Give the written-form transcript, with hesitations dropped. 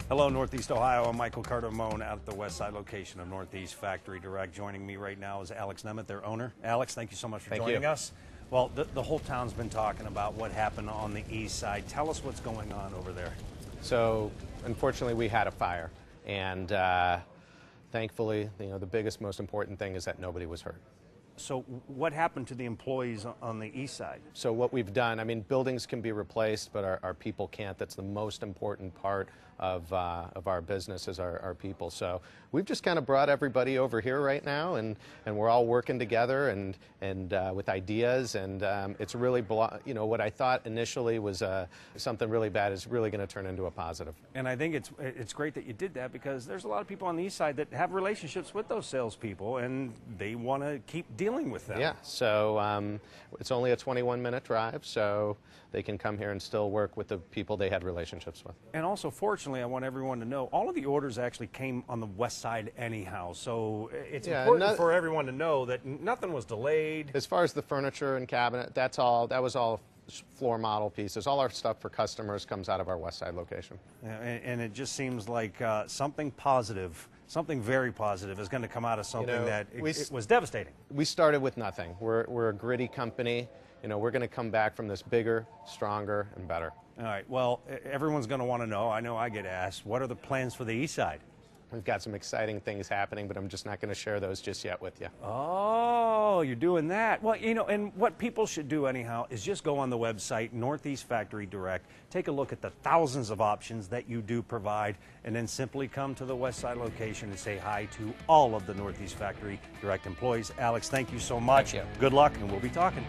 Hello, Northeast Ohio. I'm Michael Cardamone out at the West Side location of Northeast Factory Direct. Joining me right now is Alex Nemeth, their owner. Alex, thank you so much for joining us. Well, the whole town's been talking about what happened on the east side. Tell us what's going on over there. So, unfortunately, we had a fire, and thankfully, the biggest, most important thing is that nobody was hurt. So what happened to the employees on the east side? So what we've done, I mean, buildings can be replaced, but our people can't. That's the most important part of our business is our people. So we've just kind of brought everybody over here right now, and we're all working together and with ideas, and it's really, what I thought initially was something really bad is really going to turn into a positive. And I think it's great that you did that, because there's a lot of people on the east side that have relationships with those salespeople, and they want to keep dealing with them. Yeah, so it's only a 21-minute drive, so they can come here and still work with the people they had relationships with. And also, fortunately, I want everyone to know, all of the orders actually came on the west side anyhow, so it's important for everyone to know that nothing was delayed. As far as the furniture and cabinet, that was all floor model pieces. All our stuff for customers comes out of our west side location. And it just seems like something positive, something very positive is going to come out of something that it was devastating. We started with nothing. We're a gritty company. We're going to come back from this bigger, stronger, and better. All right. Well, everyone's going to want to know, I know I get asked, what are the plans for the east side? We've got some exciting things happening, but I'm just not going to share those just yet with you. Oh, you're doing that. Well, and what people should do anyhow is just go on the website, Northeast Factory Direct, take a look at the thousands of options that you do provide, and then simply come to the West Side location and say hi to all of the Northeast Factory Direct employees. Alex, thank you so much. Thank you. Good luck, and we'll be talking.